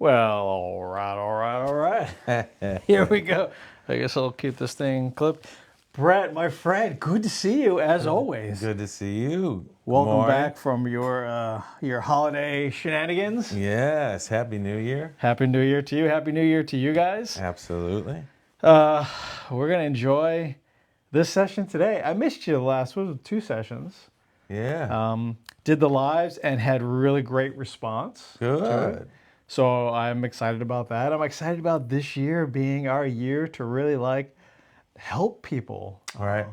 Well, all right. Here we go. I guess I'll keep this thing clipped. Brett, my friend, good to see you as always. Good to see you. Good Welcome morning. back from your holiday shenanigans. Yes, Happy New Year. Happy New Year to you. Happy New Year to you guys. Absolutely. We're gonna enjoy this session today. I missed you the last 2 sessions. Yeah. Did the lives and had really great response to it. Good. So I'm excited about that. I'm excited about this year being our year to really help people All right.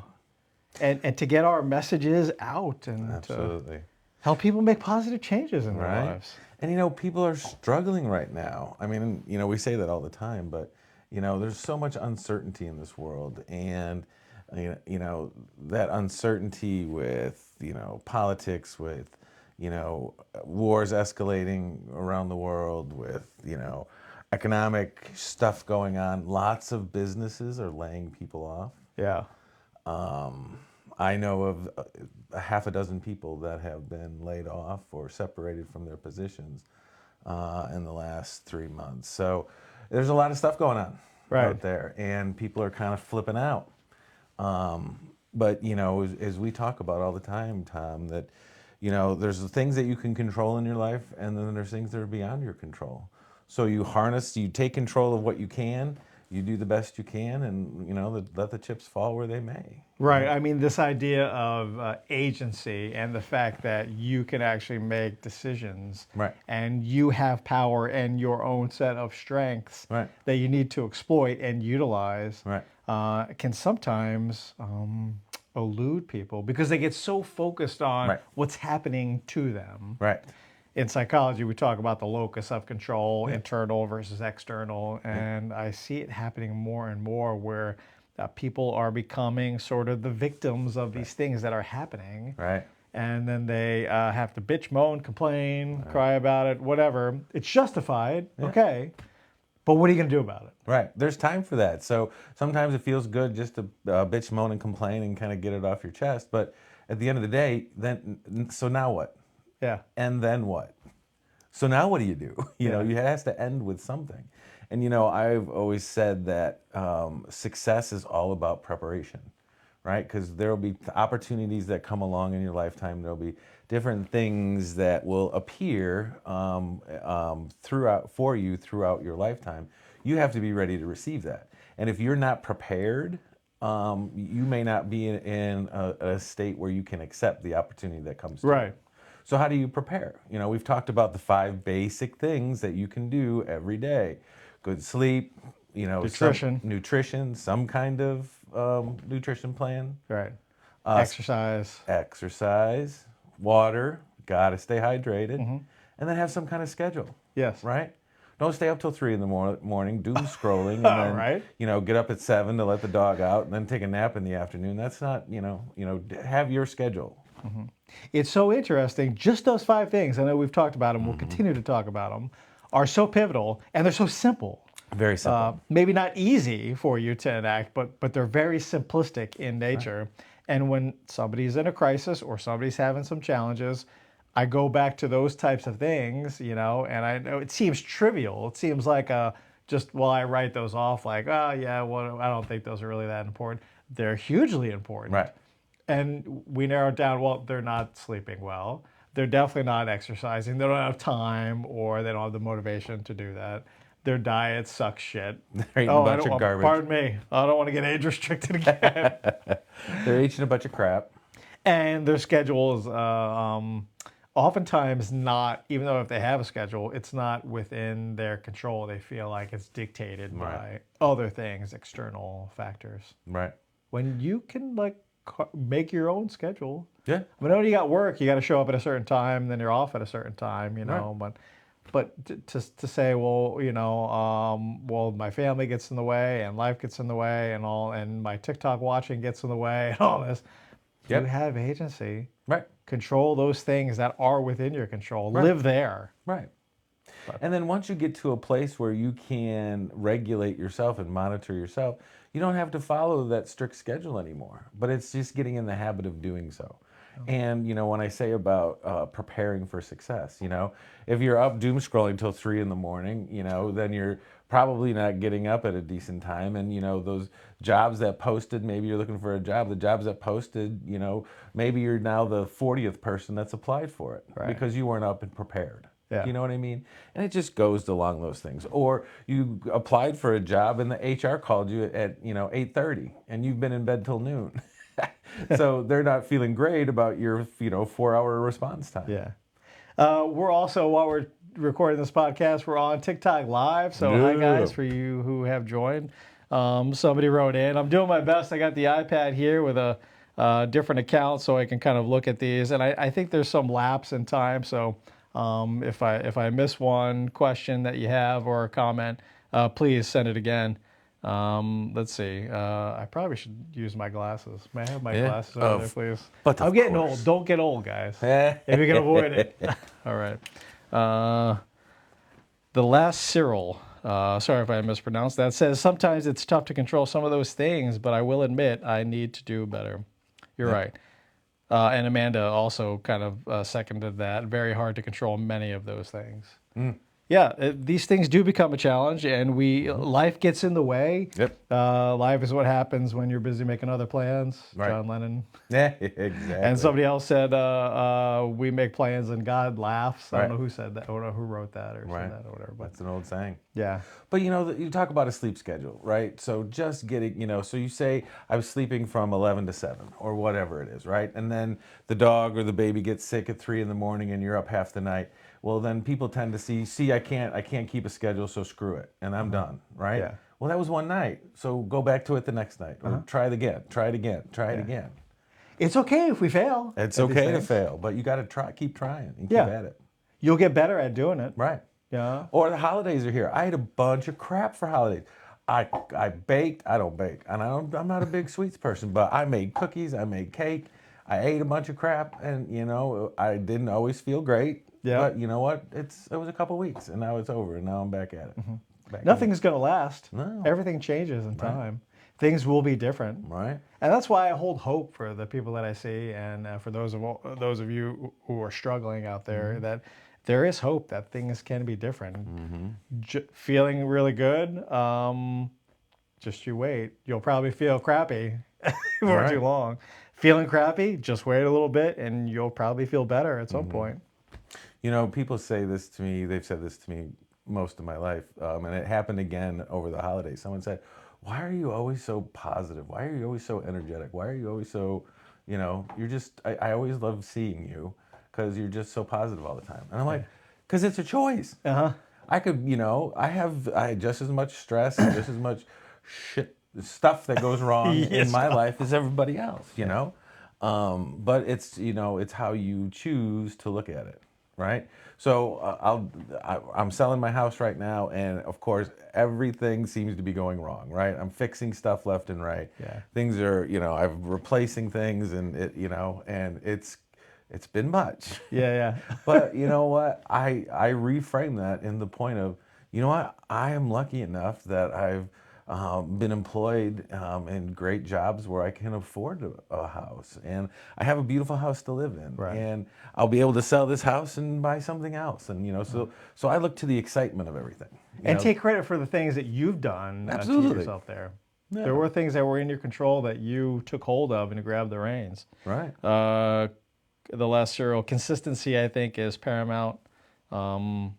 and to get our messages out and to Absolutely. help people make positive changes in their Right. lives. And people are struggling right now. I mean, we say that all the time, but there's so much uncertainty in this world, and that uncertainty with politics, with wars escalating around the world, with economic stuff going on. Lots of businesses are laying people off. Yeah. I know of a half a dozen people that have been laid off or separated from their positions in the last 3 months. So there's a lot of stuff going on out there, and people are kind of flipping out. But as we talk about all the time, Tom, that there's the things that you can control in your life, and then there's things that are beyond your control. So you take control of what you can. You do the best you can, and let the chips fall where they may. Right. I mean, this idea of agency and the fact that you can actually make decisions, Right. and you have power and your own set of strengths Right. that you need to exploit and utilize, Right. can sometimes elude people because they get so focused on Right. what's happening to them. Right. In psychology, we talk about the locus of control, internal versus external, and I see it happening more and more where people are becoming sort of the victims of these things that are happening. Right. And then they have to bitch, moan, complain, cry about it, whatever. It's justified, okay, but what are you going to do about it? Right. There's time for that. So sometimes it feels good just to bitch, moan, and complain and kind of get it off your chest. But at the end of the day, so now what? Yeah. And then what? So now what do? It has to end with something. And I've always said that success is all about preparation, right? Because there will be opportunities that come along in your lifetime. There'll be different things that will appear throughout your lifetime. You have to be ready to receive that. And if you're not prepared, you may not be in a state where you can accept the opportunity that comes to you. So how do you prepare? We've talked about the 5 basic things that you can do every day. Good sleep, nutrition, some kind of nutrition plan. Right. Exercise, water, got to stay hydrated, and then have some kind of schedule. Yes. Right? Don't stay up till 3 in the morning, doom scrolling, and then get up at 7 to let the dog out, and then take a nap in the afternoon. That's not, have your schedule. Mm-hmm. It's so interesting. Just those 5 things, I know we've talked about them, we'll continue to talk about them, are so pivotal, and they're so simple. Very simple. Maybe not easy for you to enact, but they're very simplistic in nature. Right. And when somebody's in a crisis or somebody's having some challenges, I go back to those types of things, and I know it seems trivial. It seems like I write those off like, oh yeah, well, I don't think those are really that important. They're hugely important. Right. And we narrow it down, well, they're not sleeping well. They're definitely not exercising. They don't have time, or they don't have the motivation to do that. Their diet sucks shit. They're eating a bunch of garbage. Pardon me. I don't want to get age restricted again. They're eating a bunch of crap. And their schedule is oftentimes not, even though if they have a schedule, it's not within their control. They feel like it's dictated by other things, external factors. Right. When you can make your own schedule. Yeah. I mean, when you got work, you got to show up at a certain time, then you're off at a certain time, Right. But to say, well, my family gets in the way, and life gets in the way, and all, and my TikTok watching gets in the way, and all this. You have agency. Right. Control those things that are within your control. Right. Live there. Right. And then once you get to a place where you can regulate yourself and monitor yourself, you don't have to follow that strict schedule anymore. But it's just getting in the habit of doing so. And when I say about preparing for success, if you're up doom scrolling till 3 in the morning, then you're probably not getting up at a decent time. And those jobs that posted, maybe you're looking for a job. The jobs that posted, maybe you're now the 40th person that's applied for it because you weren't up and prepared. Yeah. You know what I mean? And it just goes along those things. Or you applied for a job and the HR called you at 8:30 and you've been in bed till noon. So they're not feeling great about your 4-hour response time. Yeah. We're also, while we're recording this podcast, we're on TikTok Live. So hi guys, for you who have joined. Somebody wrote in. I'm doing my best. I got the iPad here with a different account so I can kind of look at these. And I think there's some lapse in time. So if I miss one question that you have or a comment, please send it again. Let's see. I probably should use my glasses. May I have my glasses over there, please? But I'm getting old. Don't get old, guys. If you can avoid it. All right. The last Cyril, sorry if I mispronounced that, says, sometimes it's tough to control some of those things, but I will admit I need to do better. You're right. And Amanda also kind of seconded that. Very hard to control many of those things. Yeah, these things do become a challenge, and life gets in the way. Yep. Life is what happens when you're busy making other plans. Right. John Lennon. Yeah, exactly. And somebody else said, we make plans and God laughs. I don't know who said that. I don't know who wrote that or said that or whatever. But that's an old saying. Yeah. But you talk about a sleep schedule, right? So just getting, so you say I was sleeping from 11 to 7 or whatever it is, right? And then the dog or the baby gets sick at 3 in the morning and you're up half the night. Well, then people tend to see, I can't keep a schedule, so screw it, and I'm done, right? Yeah. Well, that was one night, so go back to it the next night, or try it again, try it again. It's okay if we fail. It's okay to fail, but you got to keep trying and keep at it. You'll get better at doing it. Right. Yeah. Or the holidays are here. I ate a bunch of crap for holidays. I baked. I don't bake, and I'm not a big sweets person, but I made cookies. I made cake. I ate a bunch of crap, and I didn't always feel great. Yeah. But you know what? It was a couple weeks, and now it's over, and now I'm back at it. Nothing's going to last. No. Everything changes in time. Things will be different. Right. And that's why I hold hope for the people that I see, and for those of you who are struggling out there, that there is hope that things can be different. Feeling really good, just you wait. You'll probably feel crappy for too long. Feeling crappy, just wait a little bit, and you'll probably feel better at some point. People say this to me. They've said this to me most of my life, and it happened again over the holidays. Someone said, "Why are you always so positive? Why are you always so energetic? Why are you always so, you're just, I always love seeing you because you're just so positive all the time." And I'm like, because it's a choice. I could, I have just as much stress and just as much stuff that goes wrong in my life as everybody else, but it's how you choose to look at it. Right. So I'm selling my house right now, and of course everything seems to be going wrong. Right. I'm fixing stuff left and right. Yeah. Things are, I'm replacing things, and and it's been much. Yeah. But you know what? I reframe that in the point of, I am lucky enough that I've been employed in great jobs where I can afford a house, and I have a beautiful house to live in, and I'll be able to sell this house and buy something else, and so I look to the excitement of everything, and take credit for the things that you've done to get yourself there. Yeah. There were things that were in your control that you took hold of and grabbed the reins. Right. The last Cyril, consistency, I think, is paramount. Yeah,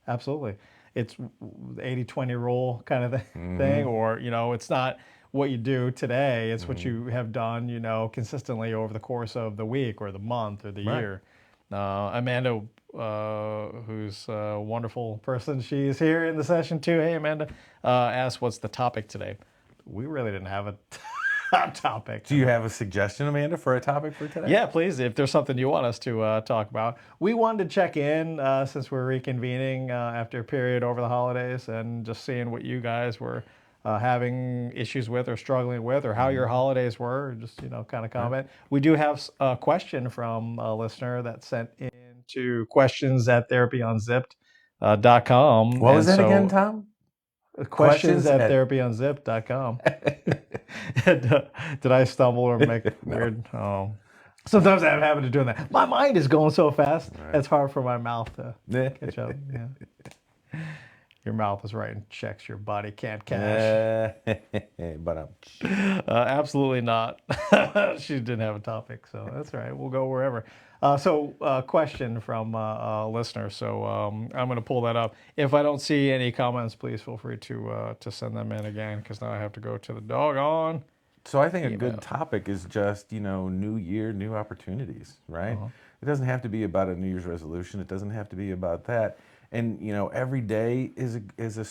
absolutely. It's 80-20 rule kind of thing, or, it's not what you do today, it's what you have done, consistently over the course of the week or the month or the year. Amanda, who's a wonderful person, she's here in the session too. Hey, Amanda, asked what's the topic today. We really didn't have a topic. Do you have a suggestion, Amanda, for a topic for today? Yeah, please. If there's something you want us to talk about. We wanted to check in since we're reconvening after a period over the holidays and just seeing what you guys were having issues with or struggling with, or how your holidays were, just, kind of comment. We do have a question from a listener that sent in to questions@therapyunzipped.com. What was that again, Tom? Questions@therapyunzipped.com. Did I stumble or make weird? Oh, Sometimes I have a habit of doing that. My mind is going so fast, Right. it's hard for my mouth to Yeah. catch up. Yeah. Your mouth is writing checks your body can't cash. But Absolutely not. She didn't have a topic, so that's all right. We'll go wherever. Question from a listener. So I'm going to pull that up. If I don't see any comments, please feel free to send them in again, because now I have to go to the doggone so I think a email. good topic is just, new year, new opportunities, right? Uh-huh. It doesn't have to be about a New Year's resolution. It doesn't have to be about that. And every day is a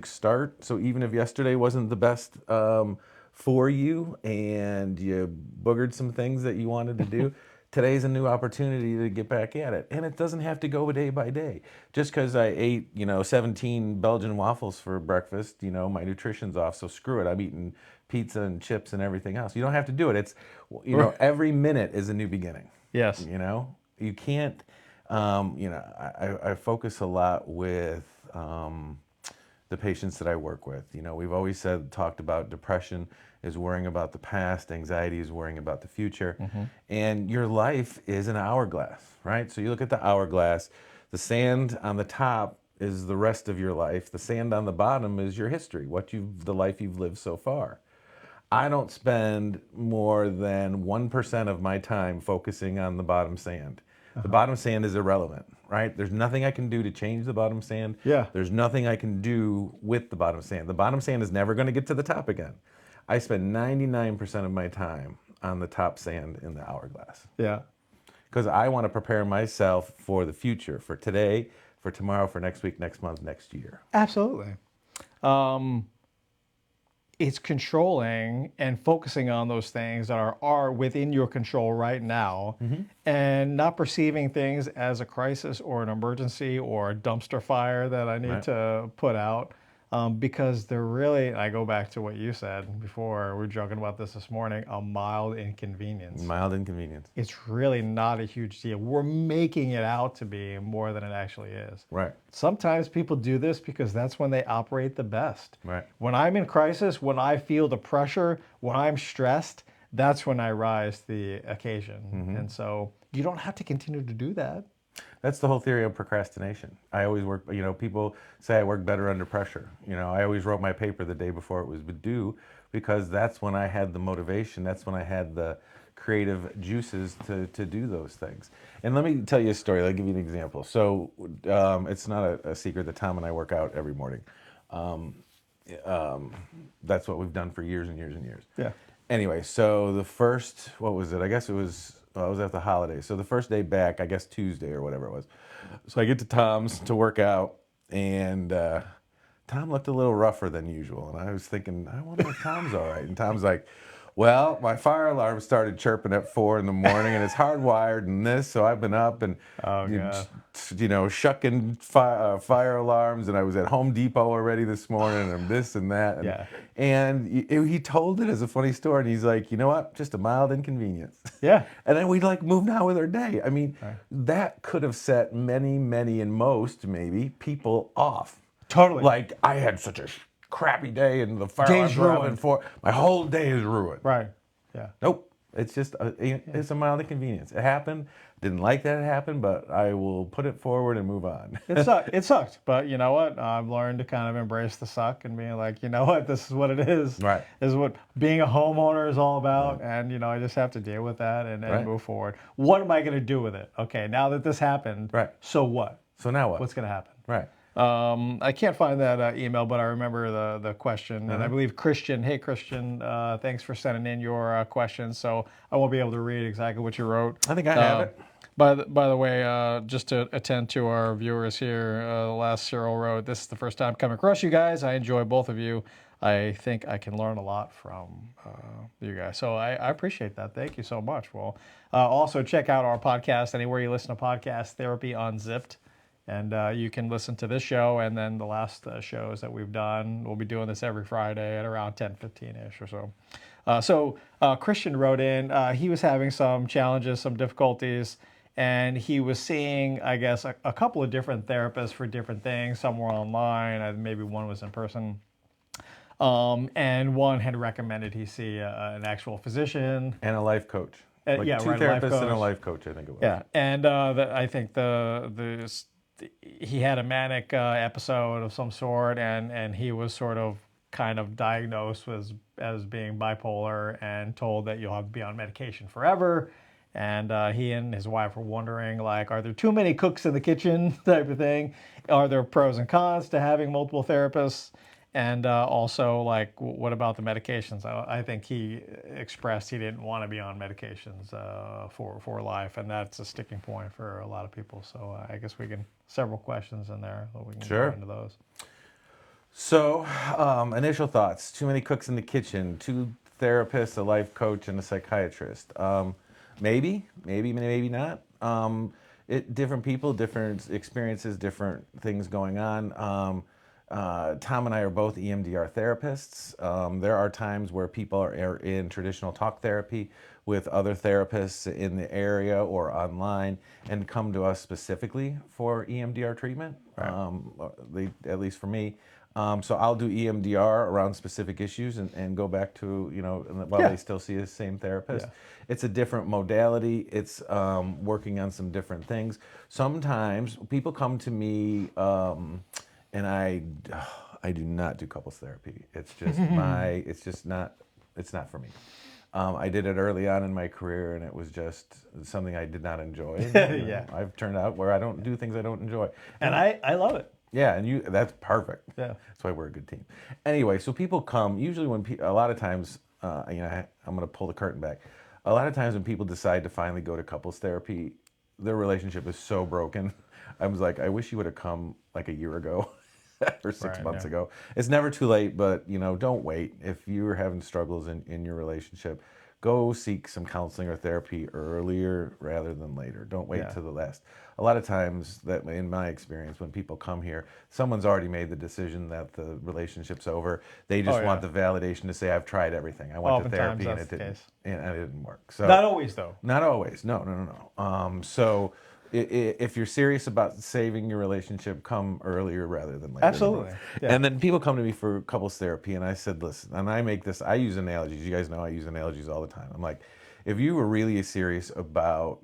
start. So even if yesterday wasn't the best for you, and you boogered some things that you wanted to do, today's a new opportunity to get back at it. And it doesn't have to go day by day. Just because I ate 17 Belgian waffles for breakfast, my nutrition's off. So screw it. I'm eating pizza and chips and everything else. You don't have to do it. It's every minute is a new beginning. Yes. You can't. I focus a lot with the patients that I work with. We've always talked about depression is worrying about the past, anxiety is worrying about the future, and your life is an hourglass, right? So you look at the hourglass, the sand on the top is the rest of your life, the sand on the bottom is your history, the life you've lived so far. I don't spend more than 1% of my time focusing on the bottom sand. The bottom sand is irrelevant, right? There's nothing I can do to change the bottom sand. Yeah. There's nothing I can do with the bottom sand. The bottom sand is never going to get to the top again. I spend 99% of my time on the top sand in the hourglass, Yeah. because I want to prepare myself for the future, for today, for tomorrow, for next week, next month, next year. Absolutely. It's controlling and focusing on those things that are within your control right now, and not perceiving things as a crisis or an emergency or a dumpster fire that I need Right. to put out, because they're really, I go back to what you said before, we were joking about this morning, a mild inconvenience. Mild inconvenience. It's really not a huge deal. We're making it out to be more than it actually is. Right. Sometimes people do this because that's when they operate the best. Right. When I'm in crisis, when I feel the pressure, when I'm stressed, that's when I rise to the occasion. And so you don't have to continue to do that. That's the whole theory of procrastination. I always work, people say I work better under pressure. I always wrote my paper the day before it was due, because that's when I had the motivation. That's when I had the creative juices to do those things. And let me tell you a story. I'll give you an example. So it's not a secret that Tom and I work out every morning. That's what we've done for years and years and years. Yeah. Anyway, so the first, what was it? I guess it was at the holidays. So the first day back, I guess Tuesday or whatever it was. So I get to Tom's to work out, and Tom looked a little rougher than usual. And I was thinking, I wonder if Tom's all right. And Tom's like, well, my fire alarm started chirping at 4 a.m, and it's hardwired and this, so I've been up and shucking fire alarms, and I was at Home Depot already this morning, and this and that. And, Yeah. and he told it as a funny story, and he's like, you know what, just a mild inconvenience. Yeah. And then we moved on with our day. I mean, that could have set many, many, and most maybe people off. Totally. Like, I had such a crappy day, and the fire Day's alarm for my whole day is ruined. Right. Yeah. Nope. It's just it's a mild inconvenience. It happened. Didn't like that it happened, but I will put it forward and move on. It sucked, but you know what? I've learned to kind of embrace the suck and being like, you know what? This is what it is. Right. This is what being a homeowner is all about, and I just have to deal with that and Right. move forward. What am I going to do with it? Okay, now that this happened, Right. so what? So now what? What's going to happen? Right. I can't find that email, but I remember the question, and I believe Christian. Hey, Christian, thanks for sending in your question. So I won't be able to read exactly what you wrote. I think I have it. By the way, just to attend to our viewers here, the last Cyril wrote, "This is the first time coming across you guys. I enjoy both of you. I think I can learn a lot from you guys." So I appreciate that. Thank you so much. Well, also check out our podcast anywhere you listen to podcasts, Therapy Unzipped. And you can listen to this show and then the last shows that we've done. We'll be doing this every Friday at around 10:15-ish or so. Christian wrote in, he was having some challenges, some difficulties, and he was seeing, I guess, a couple of different therapists for different things. Some were online, maybe one was in person. And one had recommended he see an actual physician. And a life coach. Like Yeah, two right. A life therapists and a coach. life coach, I think it was. Yeah, and I think he had a manic episode of some sort, and he was sort of kind of diagnosed as being bipolar and told that you'll have to be on medication forever. And he and his wife were wondering, like, are there too many cooks in the kitchen, type of thing? Are there pros and cons to having multiple therapists? And also, like, what about the medications? I think he expressed he didn't want to be on medications for life, and that's a sticking point for a lot of people. So I guess we can several questions in there, so we can go Sure. into those. So, initial thoughts: too many cooks in the kitchen, two therapists, a life coach, and a psychiatrist. Maybe not. Different people, different experiences, different things going on. Tom and I are both EMDR therapists. There are times where people are in traditional talk therapy with other therapists in the area or online and come to us specifically for EMDR treatment. At least for me. So I'll do EMDR around specific issues and go back to, while they still see the same therapist. Yeah. It's a different modality. It's working on some different things. Sometimes people come to me and I do not do couples therapy. It's just it's not for me. I did it early on in my career, and it was just something I did not enjoy. Yeah. I've turned out where I don't do things I don't enjoy. And I love it. Yeah, and that's perfect. Yeah. That's why we're a good team. Anyway, so people come, usually a lot of times, I'm going to pull the curtain back. A lot of times when people decide to finally go to couples therapy, their relationship is so broken. I was like, I wish you would have come like a year ago or 6 months ago. It's never too late, but don't wait. If you're having struggles in your relationship, go seek some counseling or therapy earlier rather than later. Don't wait till the last. A lot of times, that in my experience, when people come here, someone's already made the decision that the relationship's over. They just want the validation to say, I've tried everything. I went to therapy and it didn't work. So not always, though. Not always. No. So if you're serious about saving your relationship, come earlier rather than later. Absolutely. Yeah. And then people come to me for couples therapy, and I said, listen, and I use analogies. You guys know I use analogies all the time. I'm like, if you were really serious about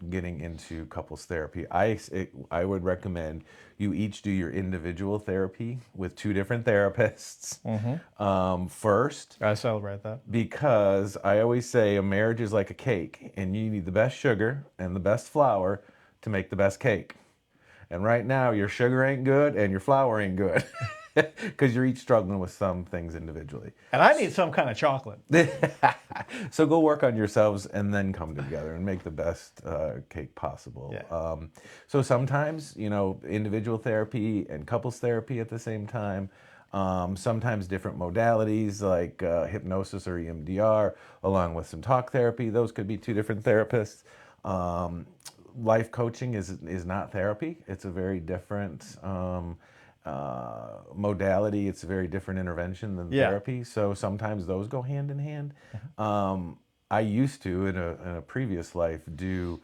getting into couples therapy, I would recommend you each do your individual therapy with two different therapists first. I celebrate that. Because I always say a marriage is like a cake, and you need the best sugar and the best flour to make the best cake. And right now, your sugar ain't good and your flour ain't good because you're each struggling with some things individually. And I need some kind of chocolate. So go work on yourselves and then come together and make the best cake possible. Yeah. So sometimes, individual therapy and couples therapy at the same time. Sometimes different modalities like hypnosis or EMDR, along with some talk therapy. Those could be two different therapists. Life coaching is not therapy. It's a very different modality. It's a very different intervention than therapy. So sometimes those go hand in hand. I used to, in a previous life, do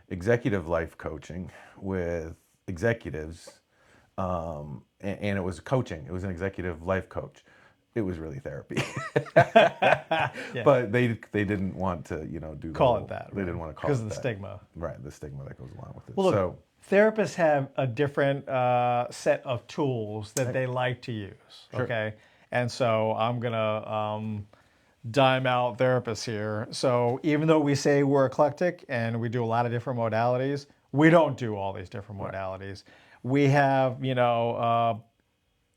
executive life coaching with executives, and it was coaching. It was an executive life coach. It was really therapy, but they didn't want to Call it that. They didn't want to call it because of the that. stigma. Right, the stigma that goes along with it. Well, look, So therapists have a different set of tools that they like to use. Sure. Okay, and so I'm gonna dime out therapists here. So even though we say we're eclectic and we do a lot of different modalities, we don't do all these different modalities. We have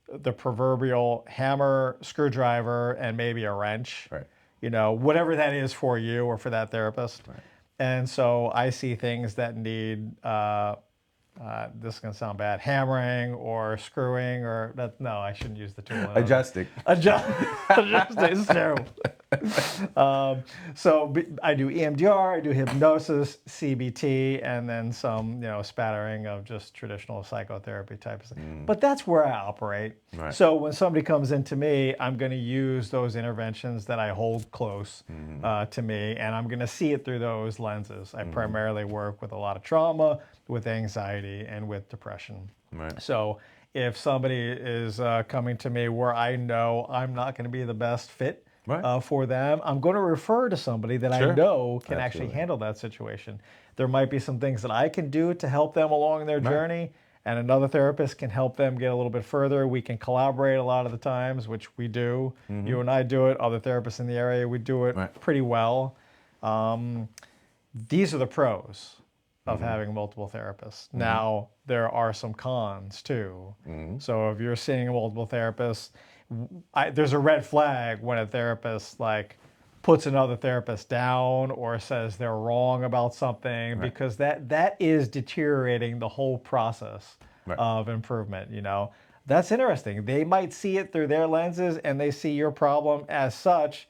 the proverbial hammer, screwdriver, and maybe a wrench. Right. Whatever that is for you or for that therapist. Right. And so I see things that need, this is going to sound bad, hammering or screwing or, no, I shouldn't use the tool. adjusting. Adjusting is terrible. So I do EMDR, I do hypnosis, CBT, and then some, spattering of just traditional psychotherapy type of thing. But that's where I operate. Right. So when somebody comes into me, I'm going to use those interventions that I hold close to me, and I'm going to see it through those lenses. I primarily work with a lot of trauma, with anxiety, and with depression. Right. So if somebody is coming to me where I know I'm not going to be the best fit Right. for them, I'm going to refer to somebody that I Sure. know can actually Absolutely. handle that situation. There might be some things that I can do to help them along their Right. journey, and another therapist can help them get a little bit further. We can collaborate a lot of the times, which we do. You and I do it. Other therapists in the area, we do it Right. pretty well. Um, these are the pros of having multiple therapists. Now, there are some cons too. So if you're seeing multiple therapists, there's a red flag when a therapist like puts another therapist down or says they're wrong about something, Right. because that is deteriorating the whole process Right. of improvement. That's interesting. They might see it through their lenses and they see your problem as such.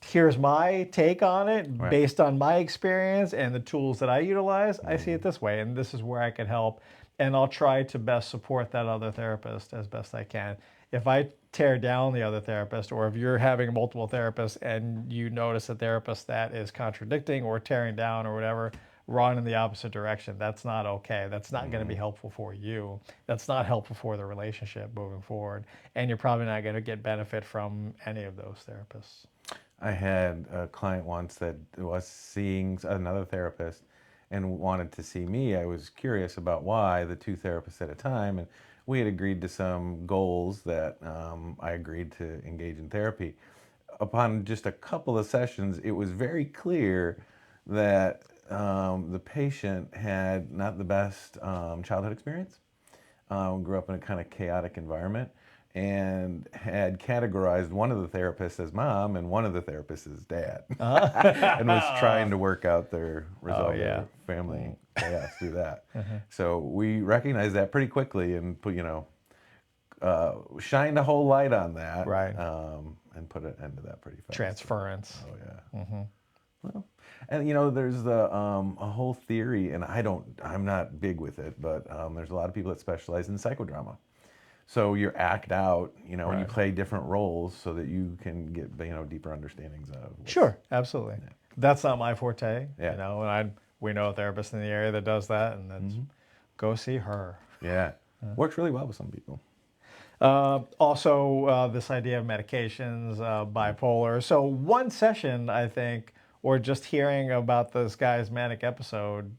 Here's my take on it Right. based on my experience and the tools that I utilize. I see it this way, and this is where I can help. And I'll try to best support that other therapist as best I can. If I tear down the other therapist, or if you're having multiple therapists and you notice a therapist that is contradicting or tearing down or whatever, run in the opposite direction. That's not okay. That's not going to be helpful for you. That's not helpful for the relationship moving forward. And you're probably not going to get benefit from any of those therapists. I had a client once that was seeing another therapist and wanted to see me. I was curious about why, the two therapists at a time, and we had agreed to some goals that I agreed to engage in therapy. Upon just a couple of sessions, it was very clear that the patient had not the best childhood experience, grew up in a kind of chaotic environment, and had categorized one of the therapists as mom and one of the therapists as dad, and was trying to work out resolve yeah. their family chaos through that. So we recognized that pretty quickly and put, shined a whole light on that, Right. and put an end to that pretty fast. Transference. Oh yeah. Well, and there's a whole theory, and I'm not big with it, but there's a lot of people that specialize in psychodrama. So you act out, and you Right. play different roles so that you can get, deeper understandings of. Sure, absolutely. That's not my forte, Yeah. and we know a therapist in the area that does that, and that's go see her. Yeah, works really well with some people. Also, this idea of medications, bipolar. So one session, I think, or just hearing about this guy's manic episode,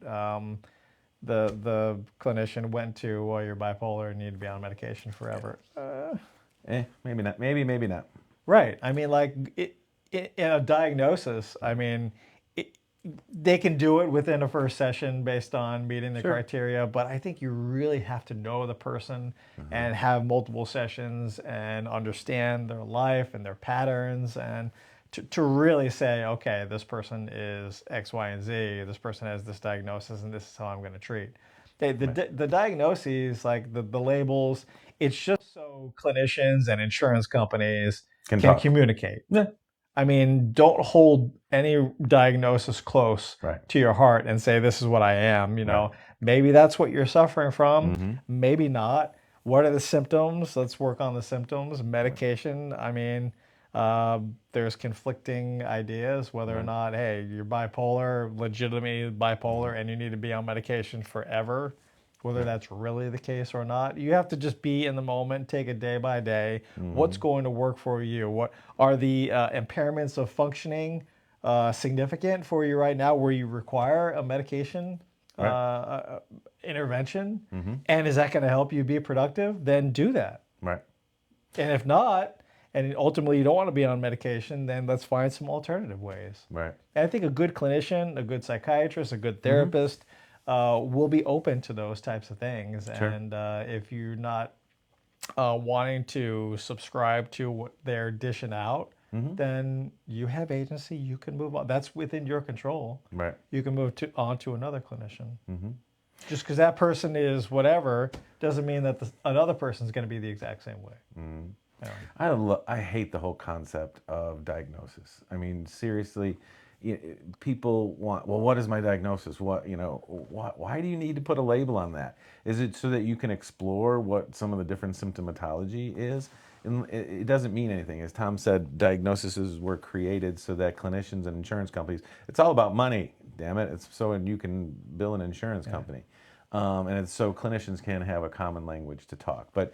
the clinician went to, well, you're bipolar and you need to be on medication forever. Maybe not. Maybe not. Right. I mean, like in a diagnosis, I mean, they can do it within a first session based on meeting the Sure. criteria, but I think you really have to know the person and have multiple sessions and understand their life and their patterns, and to really say, okay, this person is X, Y, and Z, this person has this diagnosis, and this is how I'm going to treat. The diagnoses, like the labels, it's just so clinicians and insurance companies Can can talk. communicate. Yeah. I mean, don't hold any diagnosis close Right. to your heart and say, this is what I am. Right. Maybe that's what you're suffering from. Maybe not. What are the symptoms? Let's work on the symptoms. Medication. I mean, there's conflicting ideas whether or not, hey, you're bipolar, legitimately bipolar, and you need to be on medication forever. Whether that's really the case or not, you have to just be in the moment, take it day by day. What's going to work for you? What are the impairments of functioning significant for you right now, where you require a medication intervention? And is that going to help you be productive? Then do that. Right. And if not, and ultimately you don't want to be on medication, then let's find some alternative ways. Right. And I think a good clinician, a good psychiatrist, a good therapist will be open to those types of things. Sure. And if you're not wanting to subscribe to what they're dishing out, then you have agency. You can move on. That's within your control. Right. You can move on to another clinician. Just because that person is whatever doesn't mean that another person is going to be the exact same way. I hate the whole concept of diagnosis. I mean, seriously, people want, well, what is my diagnosis? Why do you need to put a label on that? Is it so that you can explore what some of the different symptomatology is? And it doesn't mean anything. As Tom said, diagnoses were created so that clinicians and insurance companies, it's all about money, damn it. It's so you can bill an insurance company. And it's so clinicians can have a common language to talk. But,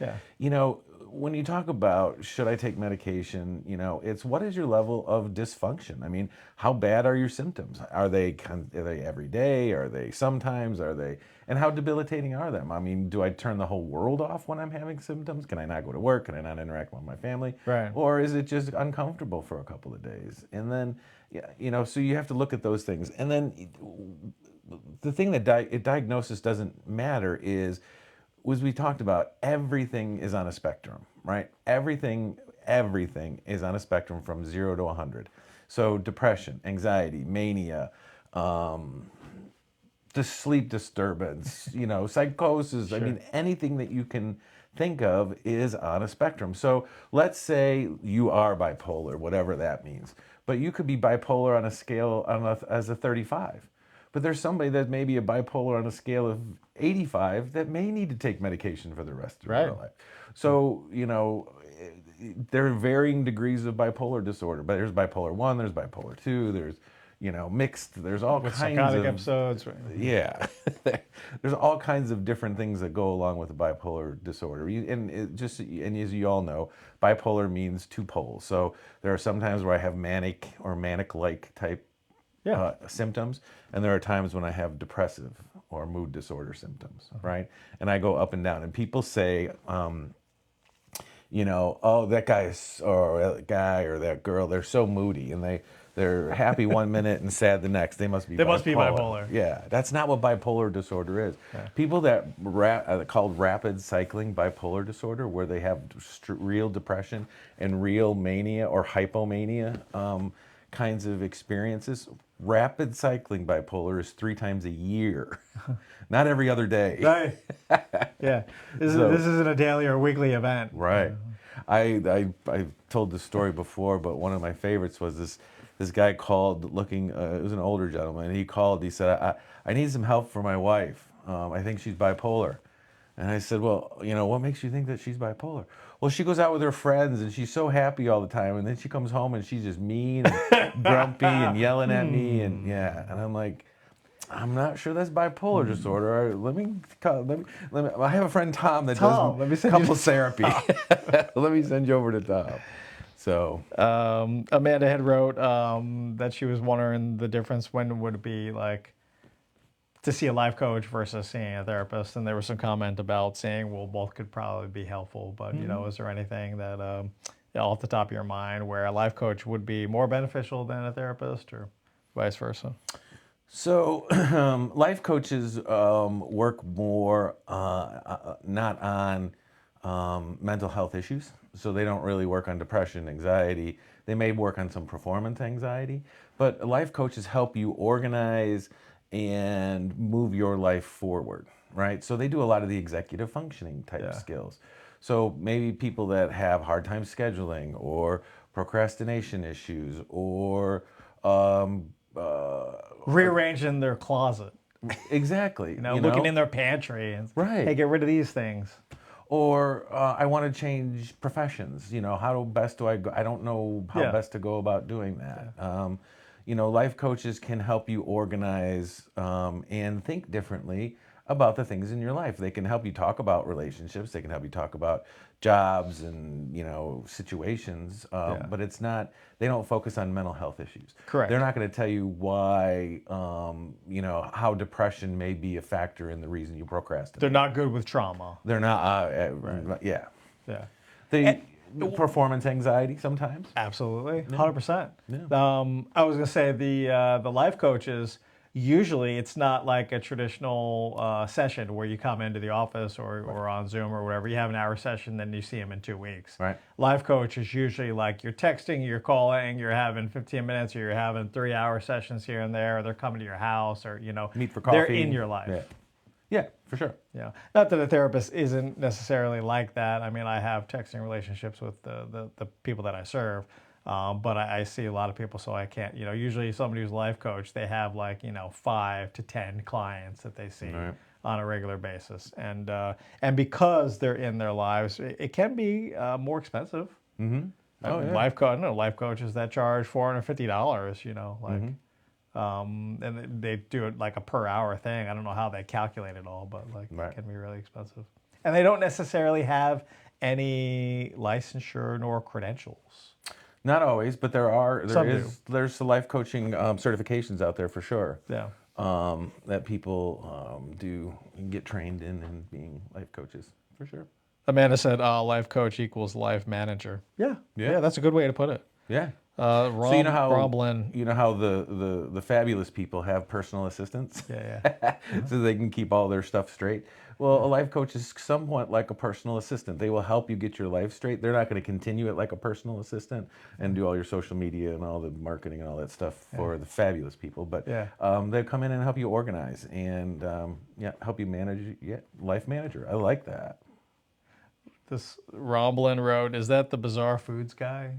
when you talk about should I take medication, it's what is your level of dysfunction? I mean, how bad are your symptoms? Are they every day? Are they sometimes? And how debilitating are them? I mean, do I turn the whole world off when I'm having symptoms? Can I not go to work? Can I not interact with my family? Right. Or is it just uncomfortable for a couple of days? And then, so you have to look at those things. And then the thing that diagnosis doesn't matter is, as we talked about, everything is on a spectrum, right? Everything is on a spectrum from 0 to 100. So depression, anxiety, mania, the sleep disturbance, psychosis. Sure. I mean, anything that you can think of is on a spectrum. So let's say you are bipolar, whatever that means, but you could be bipolar on a scale as a 35. But there's somebody that may be a bipolar on a scale of 85 that may need to take medication for the rest of their life. So, there are varying degrees of bipolar disorder, but there's bipolar 1, there's bipolar 2, there's, mixed, there's all With kinds psychotic of episodes. Right. yeah. There's all kinds of different things that go along with bipolar disorder. And as you all know, bipolar means two poles. So there are some times where I have manic or manic-like type symptoms, and there are times when I have depressive or mood disorder symptoms, right? And I go up and down. And people say, oh, that guy or that girl, they're so moody, and they're happy one minute and sad the next. They must be bipolar. Yeah, that's not what bipolar disorder is. Yeah. People that called rapid cycling bipolar disorder, where they have real depression and real mania or hypomania kinds of experiences. Rapid cycling bipolar is 3 times a year, not every other day. Right. Yeah. This isn't a daily or weekly event. Right. I told this story before, but one of my favorites was this guy called looking, it was an older gentleman, and he called, he said, I need some help for my wife. I think she's bipolar. And I said, well, what makes you think that she's bipolar? Well, she goes out with her friends and she's so happy all the time, and then she comes home and she's just mean and grumpy and yelling at me, and and I'm like, I'm not sure that's bipolar disorder. Let me. I have a friend Tom that does couples therapy. Let me send you over to Tom. So Amanda had wrote that she was wondering the difference, when would it be like to see a life coach versus seeing a therapist, and there was some comment about saying, well, both could probably be helpful, but is there anything that off the top of your mind where a life coach would be more beneficial than a therapist, or vice versa? So, life coaches work more not on mental health issues. So they don't really work on depression, anxiety. They may work on some performance anxiety, but life coaches help you organize and move your life forward, right? So they do a lot of the executive functioning type skills. So maybe people that have hard time scheduling or procrastination issues or rearranging their closet. Exactly. Looking in their pantry and hey, get rid of these things. Or I want to change professions. How best do I go? I don't know how best to go about doing that. Life coaches can help you organize and think differently about the things in your life. They can help you talk about relationships. They can help you talk about jobs and situations. But it's not. They don't focus on mental health issues. Correct. They're not going to tell you why. How depression may be a factor in the reason you procrastinate. They're not good with trauma. They're not. Right. Yeah. Yeah. Performance anxiety sometimes. Absolutely, 100%. I was gonna say the life coaches, usually it's not like a traditional session where you come into the office or on Zoom or whatever. You have an hour session, then you see them in 2 weeks. Right. Life coach is usually like you're texting, you're calling, you're having 15 minutes, or you're having 3-hour sessions here and there. Or they're coming to your house, or meet for coffee. They're in your life. Yeah, for sure. Yeah, not that a therapist isn't necessarily like that. I mean, I have texting relationships with the people that I serve, but I see a lot of people, so I can't. Usually somebody who's a life coach, they have 5 to 10 clients that they see on a regular basis, and because they're in their lives, it can be more expensive. Mm-hmm. Life coaches that charge $450. And they do it like a per hour thing. I don't know how they calculate it all, but it can be really expensive. and they don't necessarily have any licensure nor credentials. Not always, but Some do. there's some life coaching certifications out there for sure. Yeah. That people do get trained in and being life coaches for sure. Amanda said, life coach equals life manager. Yeah. Yeah. Yeah, that's a good way to put it. Yeah. Rob, So you know how Roblin. the fabulous people have personal assistants, Yeah. so they can keep all their stuff straight. Well, a life coach is somewhat like a personal assistant. They will help you get your life straight. They're not going to continue it like a personal assistant and do all your social media and all the marketing and all that stuff for the fabulous people. But they come in and help you organize and help you manage. Yeah, life manager. I like that. This Roblin wrote, is that the Bizarre Foods guy?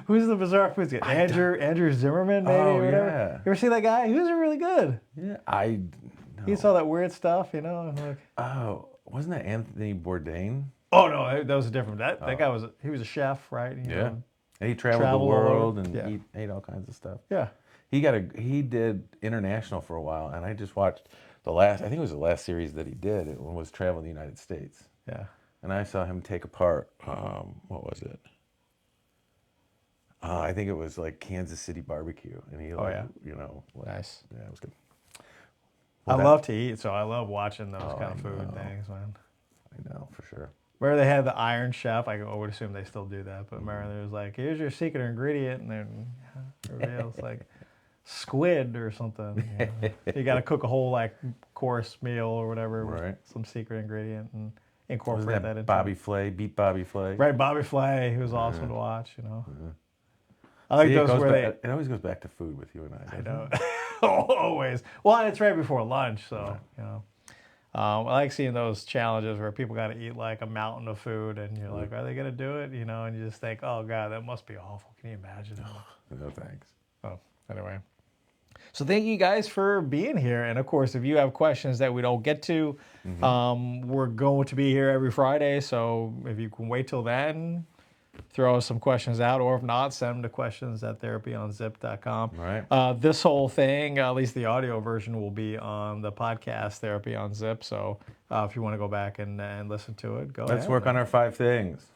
Who's the Bizarre Foods guy? Andrew Zimmerman, maybe? Oh, or whatever? yeah. You ever see that guy? He was really good. Yeah, He saw that weird stuff, you know? And like, oh, wasn't that Anthony Bourdain? oh, no, that was a different. That guy was a chef, right? You know? And he traveled the Traveled all world over. and ate all kinds of stuff. Yeah. He did international for a while, and I just watched I think it was the last series that he did. It was Travel in the United States. Yeah. And I saw him take apart, what was it? I think it was like Kansas City barbecue, and he Nice. Yeah, it was good. I love to eat, so I love watching those kind of food things, man. I know, for sure. Where they had the Iron Chef, I would assume they still do that, but remember there was like, here's your secret ingredient, and then reveals like squid or something. You know? You got to cook a whole like course meal or whatever with some secret ingredient and incorporate that into Bobby Flay, beat Bobby Flay. Right, Bobby Flay, he was awesome to watch, you know. I like those where it always goes back to food with you and I. I know. Always. Well, and it's right before lunch, so, you know. I like seeing those challenges where people got to eat like a mountain of food, and you're like, are they going to do it? You know, and you just think, oh, God, that must be awful. Can you imagine? No, thanks. Oh, anyway. So thank you guys for being here. And, of course, if you have questions that we don't get to, we're going to be here every Friday. So if you can wait till then, throw some questions out, or if not, send them to questions@therapyonzip.com. Right. This whole thing, at least the audio version, will be on the podcast Therapy on Zip. So if you want to go back and listen to it, go ahead. Let's work on our 5 things.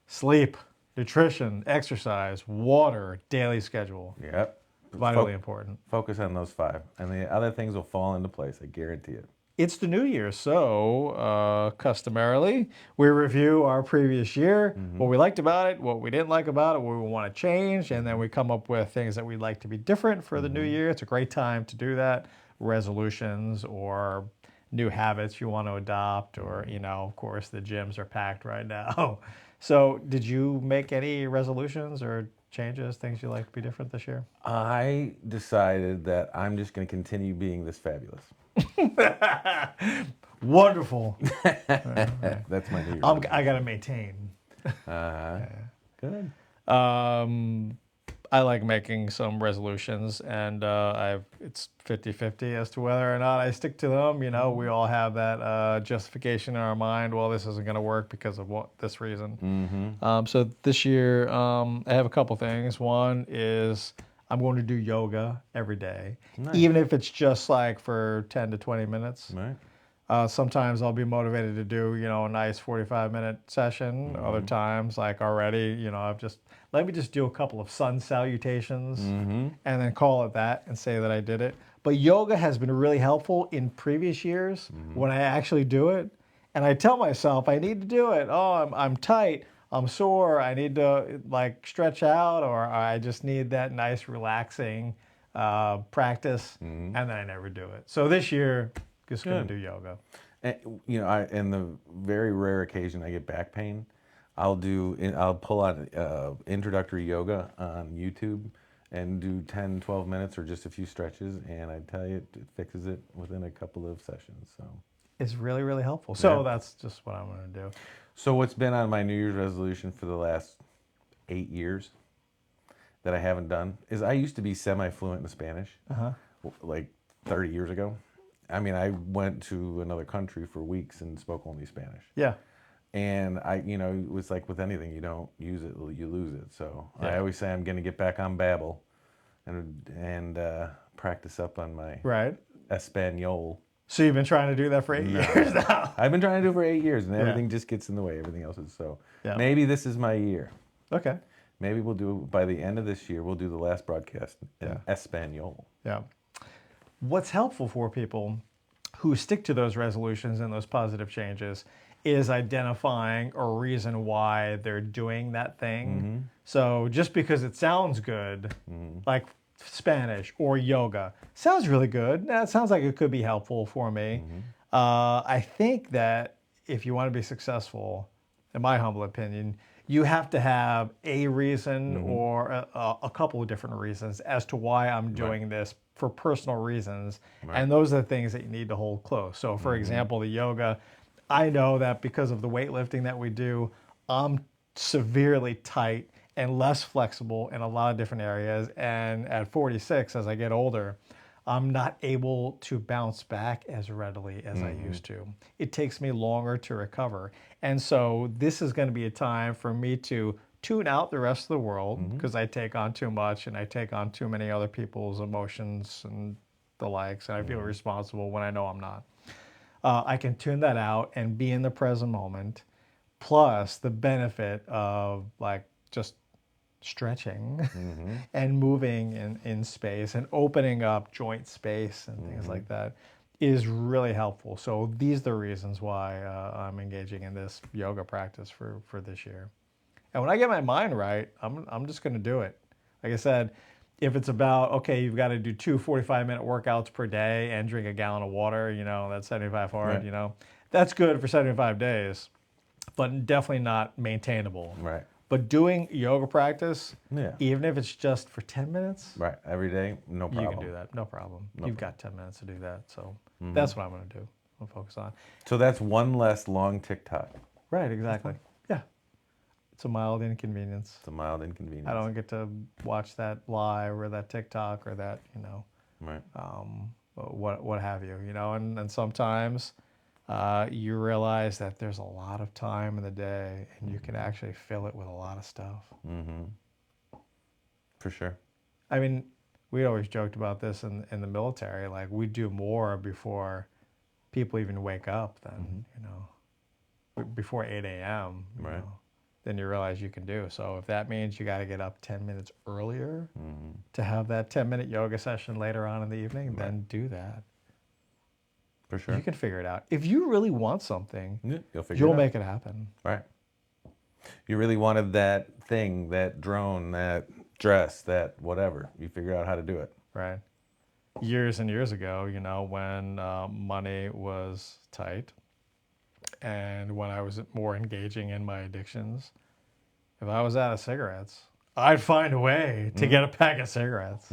Sleep, nutrition, exercise, water, daily schedule. Yep. Vitally important. Focus on those 5, and the other things will fall into place. I guarantee it. It's the new year, so customarily, we review our previous year, what we liked about it, what we didn't like about it, what we want to change, and then we come up with things that we'd like to be different for the new year. It's a great time to do that. Resolutions or new habits you want to adopt, or, you know, of course, the gyms are packed right now. So did you make any resolutions or changes, things you like to be different this year? I decided that I'm just going to continue being this fabulous. Wonderful. That's my new year. I got to maintain. Good. I like making some resolutions, and it's 50-50 as to whether or not I stick to them. You know, we all have that justification in our mind. Well, this isn't going to work because of this reason. So this year, I have a couple things. One is I'm going to do yoga every day, even if it's just like for 10 to 20 minutes. Right. Sometimes I'll be motivated to do, you know, a nice 45-minute session. Other times, like already, you know, let me just do a couple of sun salutations and then call it that and say that I did it. But yoga has been really helpful in previous years when I actually do it. And I tell myself I need to do it. Oh, I'm tight. I'm sore, I need to like stretch out, or I just need that nice relaxing practice, and then I never do it. So this year, just going to do yoga. And, you know, in the very rare occasion I get back pain, I'll pull out introductory yoga on YouTube and do 10, 12 minutes or just a few stretches, and I tell you, it fixes it within a couple of sessions. So it's really, really helpful. So that's just what I'm going to do. So what's been on my New Year's resolution for the last 8 years that I haven't done is I used to be semi-fluent in Spanish, like 30 years ago. I mean, I went to another country for weeks and spoke only Spanish. Yeah. And it was like with anything, you don't use it, you lose it. So I always say I'm going to get back on Babbel and practice up on my Espanol. So you've been trying to do that for 8 years now. I've been trying to do it for 8 years, and Yeah. everything just gets in the way. Everything else is so. Yeah. Maybe this is my year. Okay. Maybe we'll do, by the end of this year, we'll do the last broadcast in Yeah. Espanol. Yeah. What's helpful for people who stick to those resolutions and those positive changes is identifying a reason why they're doing that thing. So just because it sounds good, like Spanish or yoga, sounds really good. It sounds like it could be helpful for me. I think that if you want to be successful, in my humble opinion, you have to have a reason or a couple of different reasons as to why I'm doing this for personal reasons. And those are the things that you need to hold close. So for example, the yoga, I know that because of the weightlifting that we do, I'm severely tight and less flexible in a lot of different areas. And at 46, as I get older, I'm not able to bounce back as readily as I used to. It takes me longer to recover. And so this is going to be a time for me to tune out the rest of the world because I take on too much and I take on too many other people's emotions and the likes, and I feel responsible when I know I'm not. I can tune that out and be in the present moment, plus the benefit of like just stretching and moving in space and opening up joint space and things like that is really helpful. So these are the reasons why I'm engaging in this yoga practice for this year. And when I get my mind right, I'm just going to do it. Like I said, if it's about, okay, you've got to do 2 45-minute workouts per day and drink a gallon of water, that's 75 hard, that's good for 75 days, but definitely not maintainable. Right. But doing yoga practice, Yeah. even if it's just for 10 minutes, Right. Every day, no problem. you can do that. No problem. You've got 10 minutes to do that. So Mm-hmm. that's what I'm going to do. I'll focus on. So that's one less long TikTok. Right, exactly. Yeah. It's a mild inconvenience. It's a mild inconvenience. I don't get to watch that live or that TikTok or that, Right. what have you, and sometimes you realize that there's a lot of time in the day and you can actually fill it with a lot of stuff. For sure. I mean, we always joked about this in the military, like we do more before people even wake up than, before 8 a.m. Right. Then you realize you can do. So if that means you got to get up 10 minutes earlier to have that 10-minute yoga session later on in the evening, then do that. For sure. You can figure it out. If you really want something, Yeah, you'll it out. make it happen. Right. You really wanted that thing, that drone, that dress, that whatever. You figure out how to do it. Right. Years and years ago, when money was tight and when I was more engaging in my addictions, if I was out of cigarettes, I'd find a way to get a pack of cigarettes,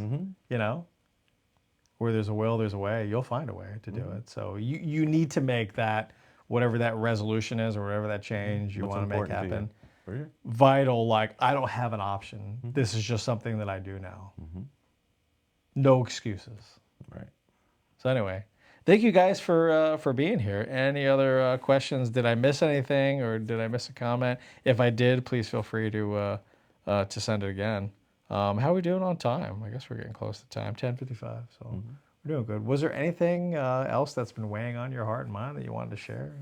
Where there's a will, there's a way. You'll find a way to do it. So you need to make that, whatever that resolution is or whatever that change you What's want to make important to you? happen, For sure. vital. Like, I don't have an option. This is just something that I do now. No excuses. Right. So anyway, thank you guys for being here. Any other questions? Did I miss anything or did I miss a comment? If I did, please feel free to send it again. How are we doing on time? I guess we're getting close to time, 10:55. So we're doing good. Was there anything else that's been weighing on your heart and mind that you wanted to share,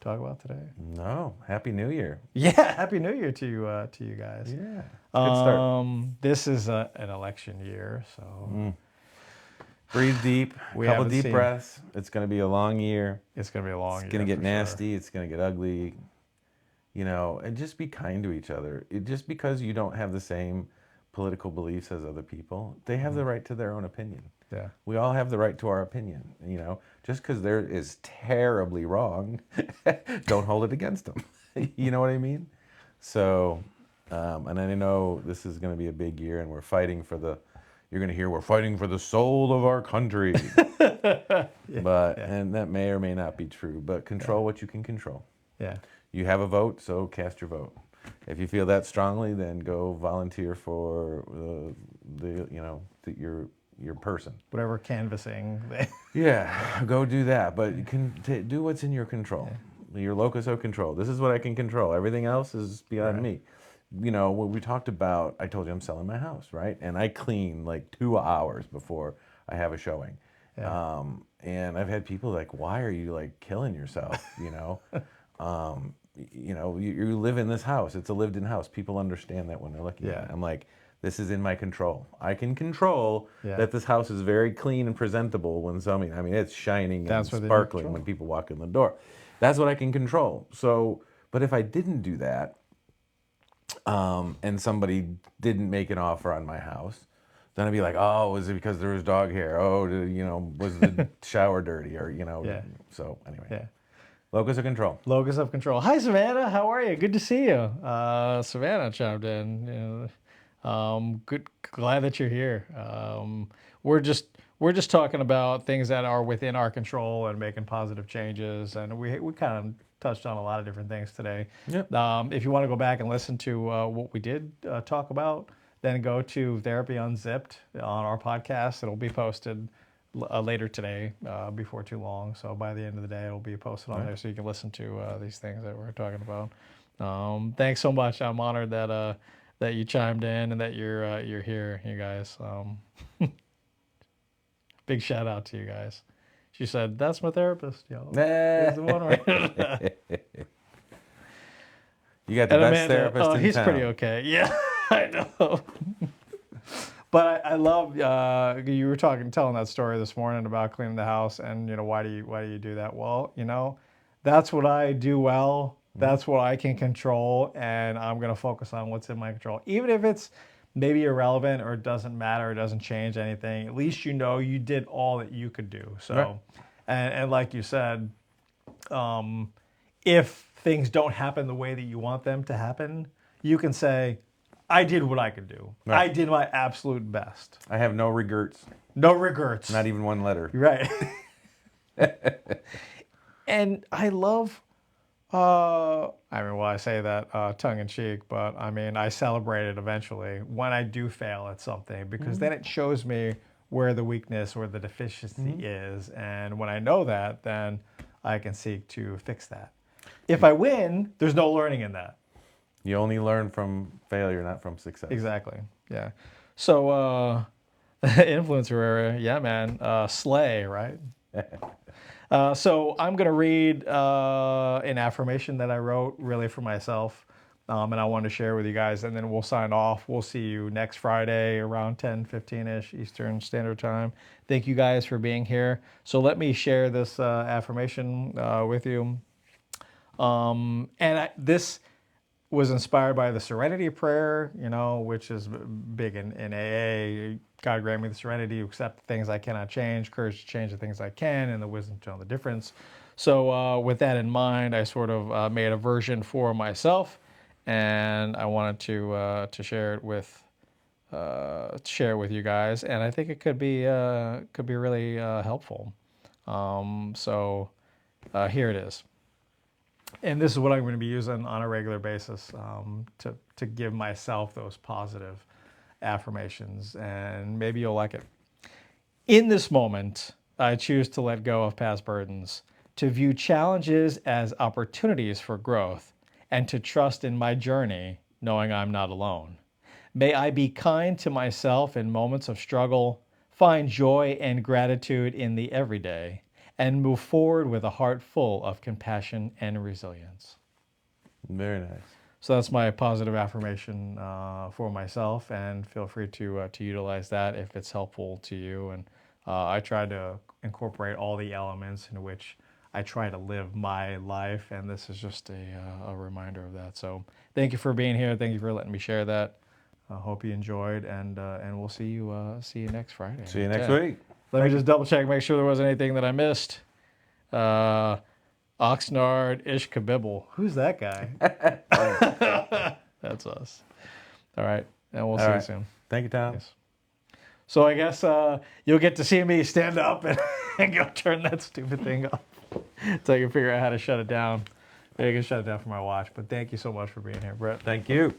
talk about today? No. Happy New Year. Yeah, Happy New Year to you guys. Yeah. Good start. This is an election year, so Breathe deep. We Couple haven't deep seen- breaths. It's going to be a long year. it's gonna be a long year. It's going to get for sure. nasty. It's going to get ugly. And just be kind to each other. Just because you don't have the same political beliefs as other people, they have the right to their own opinion. Yeah. We all have the right to our opinion. Just because there is terribly wrong, don't hold it against them. You know what I mean? So, and I know this is going to be a big year, and we're fighting for you're going to hear we're fighting for the soul of our country. And that may or may not be true, but control what you can control. Yeah. You have a vote, so cast your vote. If you feel that strongly, then go volunteer for your person. Whatever canvassing. Yeah, go do that. But you can do what's in your control, your locus of control. This is what I can control. Everything else is beyond me. When we talked about, I told you I'm selling my house, right? And I clean like 2 hours before I have a showing. Yeah. And I've had people like, why are you like killing yourself? You live in this house. It's a lived-in house. People understand that when they're looking at Yeah. it. I'm like, this is in my control. I can control Yeah. that this house is very clean and presentable when I mean, it's shining and That's within your sparkling control. when people walk in the door. That's what I can control. So, but if I didn't do that, and somebody didn't make an offer on my house, then I'd be like, oh, was it because there was dog hair? Oh, was the shower dirty? Or, Yeah. so anyway, Yeah. locus of control. Locus of control. Hi, Savannah. How are you? Good to see you. Savannah chimed in. Good. Glad that you're here. We're just talking about things that are within our control and making positive changes. And we kind of touched on a lot of different things today. Yep. If you want to go back and listen to what we did talk about, then go to Therapy Unzipped on our podcast. It'll be posted later today, before too long. So by the end of the day, it'll be posted on there, so you can listen to these things that we're talking about. Thanks so much. I'm honored that you chimed in and that you're here, you guys. Big shout out to you guys. She said, "That's my therapist, y'all." He's the one right. You got the And best Amanda, therapist in he's town. pretty okay. Yeah, I know. But I love you were telling that story this morning about cleaning the house, and why do you do that? Well, that's what I do well. That's what I can control, and I'm gonna focus on what's in my control, even if it's maybe irrelevant or it doesn't matter, it doesn't change anything. At least you did all that you could do. So, Right. and like you said, if things don't happen the way that you want them to happen, you can say, I did what I could do. Right. I did my absolute best. I have no regrets. No regrets. Not even one letter. Right. And I love, I say that tongue in cheek, but I mean, I celebrate it eventually when I do fail at something, because then it shows me where the weakness or the deficiency is. And when I know that, then I can seek to fix that. If I win, there's no learning in that. You only learn from failure, not from success. Exactly. Yeah. So, influencer area, yeah, man. Slay, right? So I'm going to read an affirmation that I wrote really for myself, and I want to share with you guys, and then we'll sign off. We'll see you next Friday around 10:15-ish Eastern Standard Time. Thank you guys for being here. So let me share this affirmation with you. This was inspired by the Serenity Prayer, which is big in AA. God grant me the serenity to accept the things I cannot change, courage to change the things I can, and the wisdom to know the difference. So with that in mind, I sort of made a version for myself, and I wanted to share it with you guys, and I think it could be really helpful. So here it is. And this is what I'm going to be using on a regular basis to give myself those positive affirmations, and maybe you'll like it. In this moment, I choose to let go of past burdens, to view challenges as opportunities for growth, and to trust in my journey, knowing I'm not alone. May I be kind to myself in moments of struggle, find joy and gratitude in the everyday, and move forward with a heart full of compassion and resilience. Very nice. So that's my positive affirmation for myself, and feel free to utilize that if it's helpful to you. And I try to incorporate all the elements in which I try to live my life, and this is just a reminder of that. So thank you for being here. Thank you for letting me share that. I hope you enjoyed, and we'll see you next Friday. See you next week. Let me just double check, make sure there wasn't anything that I missed. Oxnard Ishkabibble. Who's that guy? That's us. All right. And we'll see you soon. Thank you, Tom. Yes. So I guess you'll get to see me stand up and go turn that stupid thing off. So I can figure out how to shut it down. Maybe I can shut it down for my watch. But thank you so much for being here, Brett. Thank you.